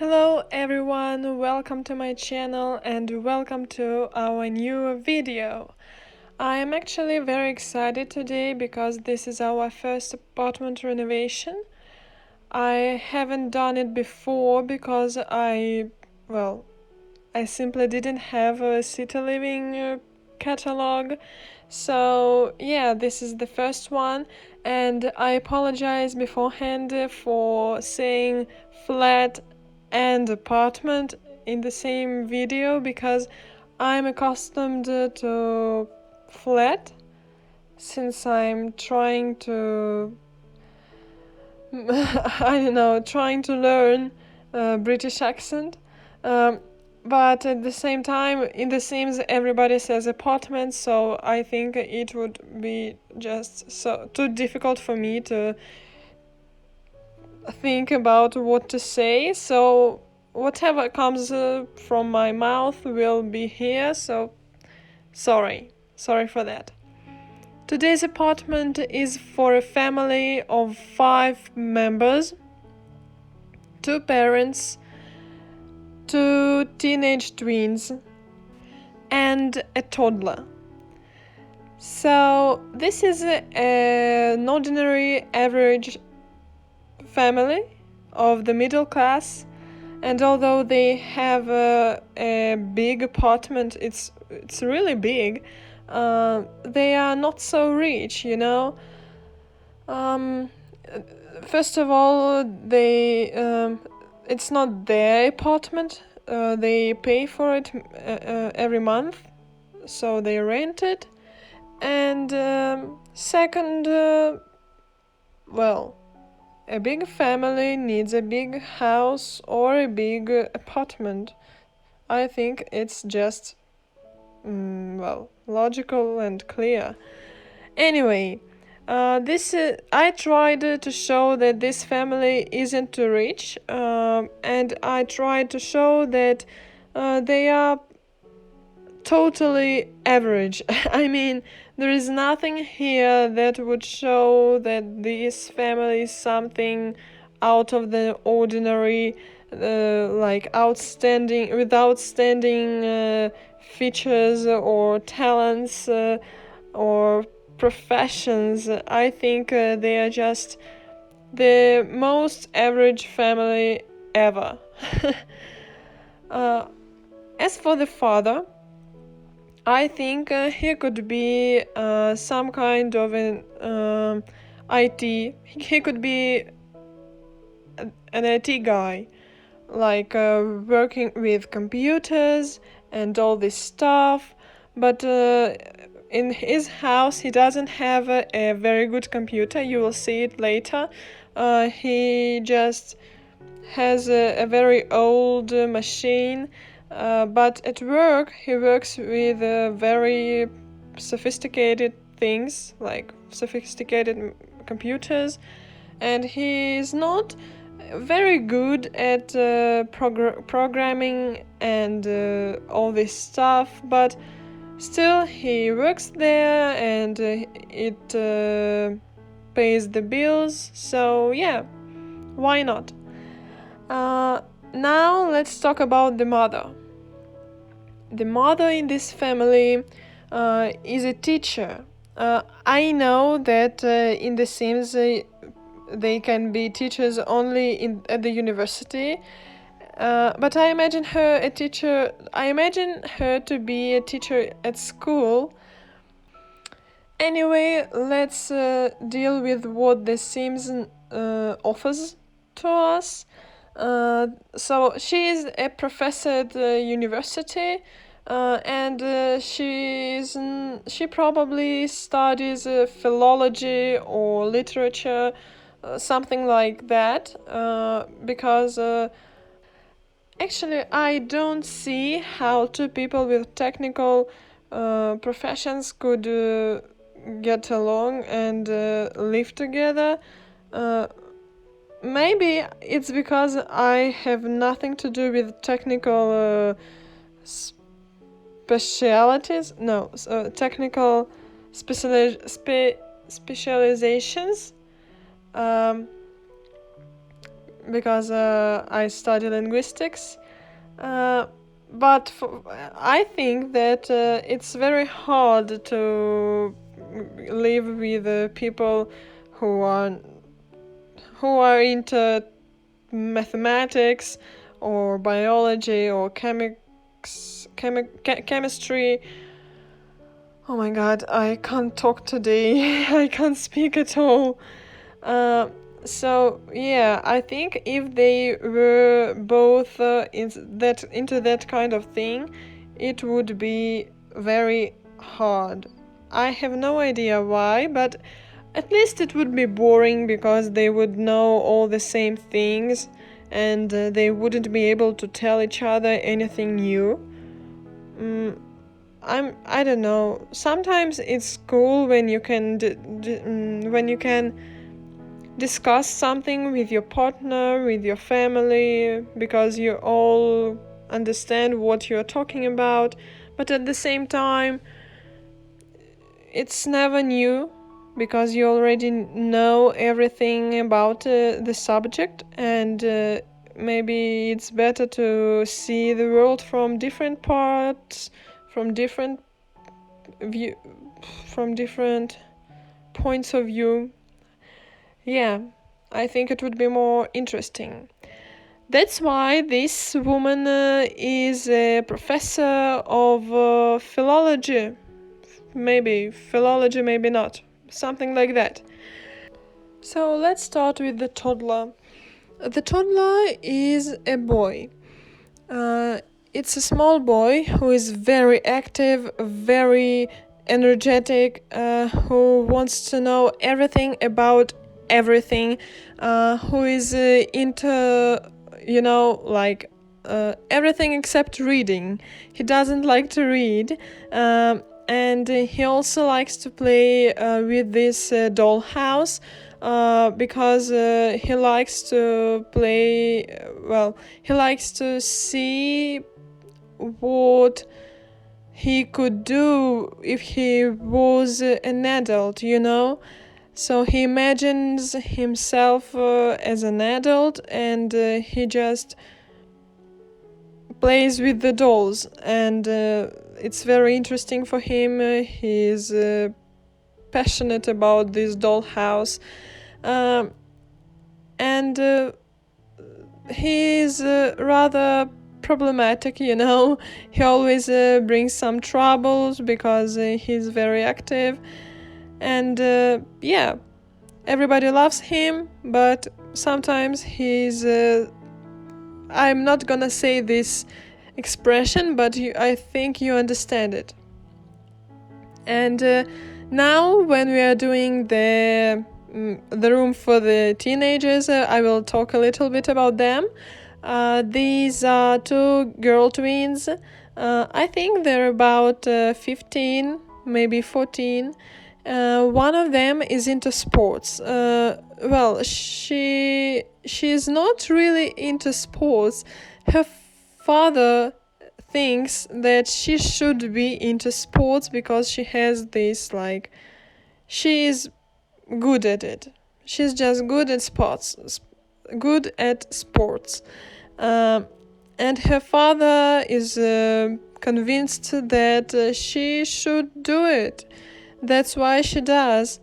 Hello everyone, welcome to my channel and welcome to our new video. I am actually very excited today because this is our first apartment renovation. I haven't done it before because I simply didn't have a city living catalog. So yeah, this is the first one, and I apologize beforehand for saying flat and apartment in the same video because I'm accustomed to flat since I'm trying to trying to learn British accent. But at the same time, in The Sims, everybody says apartment, so I think it would be just so too difficult for me to think about what to say. So whatever comes from my mouth will be here. So sorry for that. Today's apartment is for a family of 5 members, 2 parents, 2 teenage twins, and a toddler. So this is an ordinary average family of the middle class, and although they have a big apartment, it's really big, they are not so rich, you know. First of all, it's not their apartment. They pay for it every month, so they rent it. And second, a big family needs a big house or a big apartment. I think it's just, logical and clear. Anyway, I tried to show that this family isn't too rich, and I tried to show that they are totally average. I mean, there is nothing here that would show that this family is something out of the ordinary, like outstanding features or talents or professions. I think they are just the most average family ever. As for the father, I think he could be some kind of an IT. He could be an IT guy, like working with computers and all this stuff. But in his house, he doesn't have a very good computer. You will see it later. He just has a very old machine. But at work, he works with very sophisticated things, like sophisticated computers, and he is not very good at programming and all this stuff, but still he works there and it pays the bills, so yeah, why not? Now let's talk about the mother. The mother in this family is a teacher. I know that in The Sims they can be teachers only at the university, but I imagine her a teacher. I imagine her to be a teacher at school. Anyway, let's deal with what The Sims offers to us. So she is a professor at the university, and she probably studies philology or literature, something like that, because actually I don't see how two people with technical professions could get along and live together. Maybe it's because I have nothing to do with technical specialities. No, technical specializations. because I study linguistics. But I think that it's very hard to live with people who are who are into mathematics or biology or chemistry. Oh my god, I can't talk today. I can't speak at all. Uh, so yeah, I think if they were both into that kind of thing, it would be very hard. I have no idea why, but at least it would be boring because they would know all the same things and they wouldn't be able to tell each other anything new. Mm, I don't know. Sometimes it's cool when you can when you can discuss something with your partner, with your family, because you all understand what you're talking about, but at the same time, it's never new because you already know everything about the subject, and maybe it's better to see the world from different parts, from different view, from different points of view. Yeah, I think it would be more interesting. That's why this woman is a professor of philology. Maybe philology, maybe not. Something like that. So let's start with the toddler. The toddler is a boy. Uh, it's a small boy who is very active, very energetic, who wants to know everything about everything, who is into, like everything except reading. He doesn't like to read, and he also likes to play with this dollhouse. Because he likes to play, he likes to see what he could do if he was an adult, So he imagines himself as an adult, and he just plays with the dolls, and it's very interesting for him. He's passionate about this dollhouse. And he's rather problematic, He always brings some troubles because he's very active. And yeah, everybody loves him, but sometimes he's. I'm not gonna say this expression, but I think you understand it. And now, when we are doing the room for the teenagers, I will talk a little bit about them. These are two girl twins. I think they're about 15, maybe 14. One of them is into sports. She's not really into sports. Her father thinks that she should be into sports because she has this, she is good at it. She's just good at sports. And her father is convinced that she should do it. That's why she does.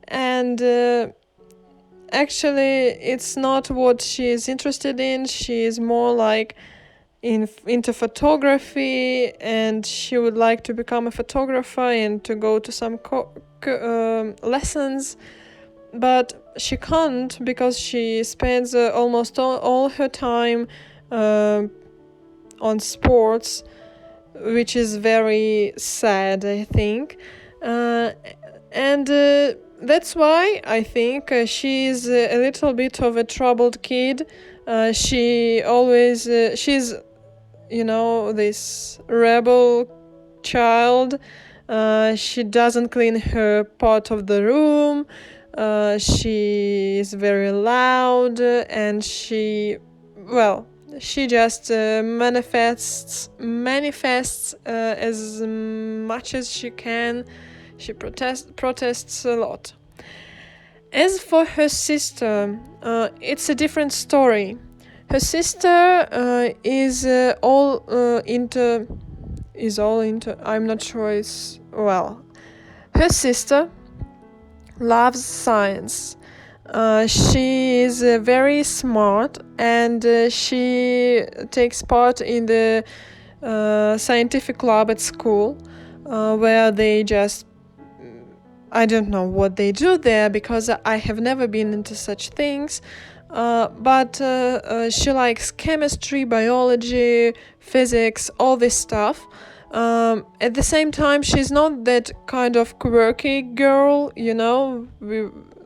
And actually, it's not what she is interested in. She is more like into photography, and she would like to become a photographer and to go to some lessons. But she can't because she spends almost all her time on sports, which is very sad, I think. And that's why I think she's a little bit of a troubled kid. She's, this rebel child. She doesn't clean her part of the room. She is very loud, and she just manifests as much as she can. She protests a lot. As for her sister, it's a different story. Her sister is all into is all into. I'm not sure. It's well. Her sister loves science. She is very smart, and she takes part in the scientific club at school, where they just I don't know what they do there because I have never been into such things. But she likes chemistry, biology, physics, all this stuff. At the same time, she's not that kind of quirky girl,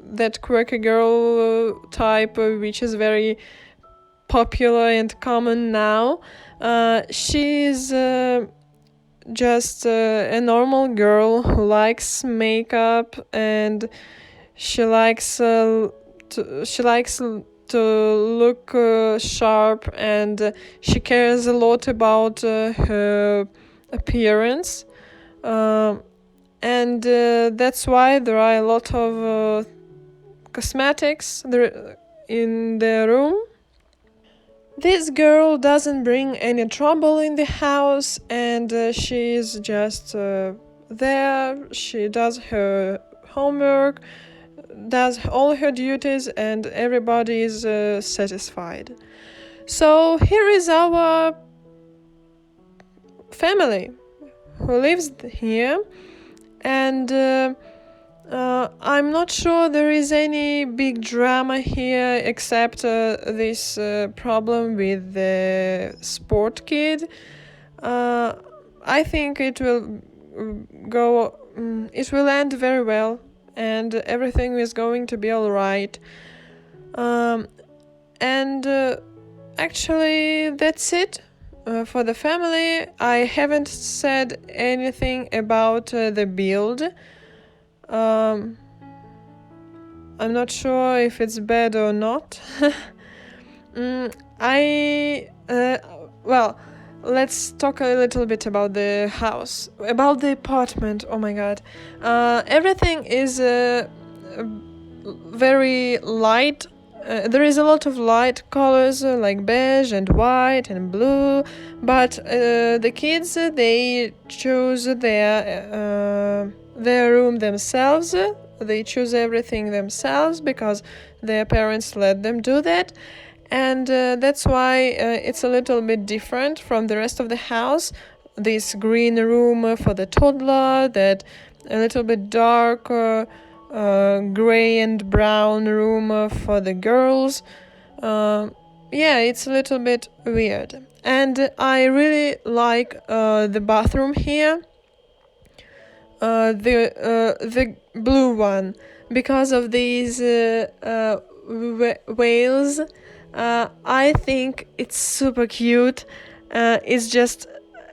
that quirky girl type, which is very popular and common now. She's just a normal girl who likes makeup, and she likes to look sharp, and she cares a lot about her appearance, and that's why there are a lot of cosmetics there in the room. This girl doesn't bring any trouble in the house, and she's just there. She does her homework, does all her duties, and everybody is satisfied. So here is our family who lives here, and I'm not sure there is any big drama here except this problem with the sport kid. I think it will it will end very well, and everything is going to be all right. And actually, that's it for the family. I haven't said anything about the build. I'm not sure if it's bad or not. Well, let's talk a little bit about the house, about the apartment. Oh my god. Everything is very light. There is a lot of light colors like beige and white and blue, but the kids they choose their room themselves. They choose everything themselves because their parents let them do that, and that's why it's a little bit different from the rest of the house. This green room for the toddler, that a little bit dark gray and brown room for the girls. Yeah, it's a little bit weird, and I really like the bathroom here. The blue one, because of these whales. I think it's super cute. It's just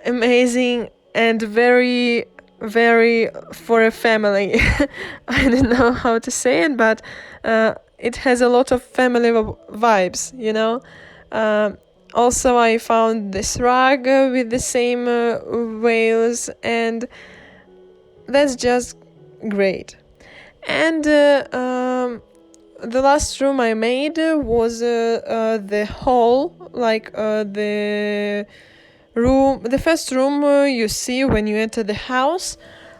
amazing and very, very for a family. I don't know how to say it, but it has a lot of family vibes, Also, I found this rug with the same whales, and that's just great. And the last room I made was the hall, like the first room you see when you enter the house.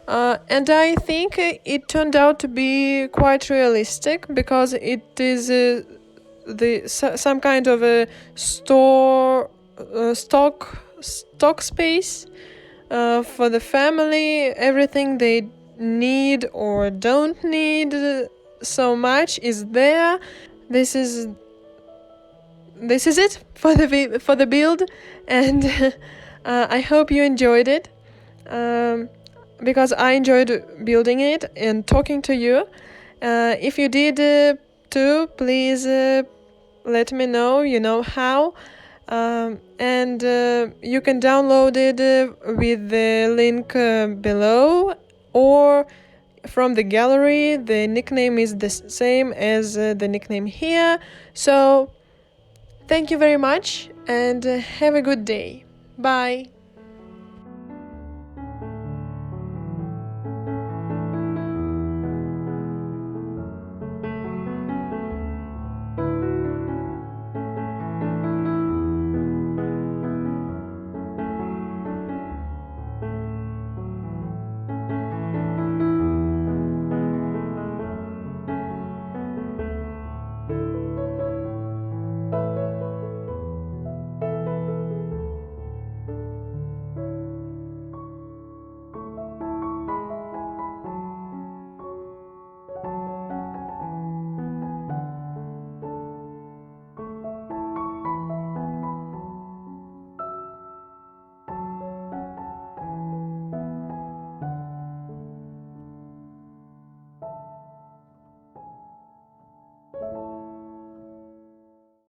And I think it turned out to be quite realistic, because it is some kind of a stock space for the family. Everything they need or don't need so much is there. This is it for the build, and I hope you enjoyed it, because I enjoyed building it and talking to you. If you did too, please let me know. You know how. And you can download it with the link below, or from the gallery. The nickname is the same as the nickname here. So thank you very much, and have a good day. Bye.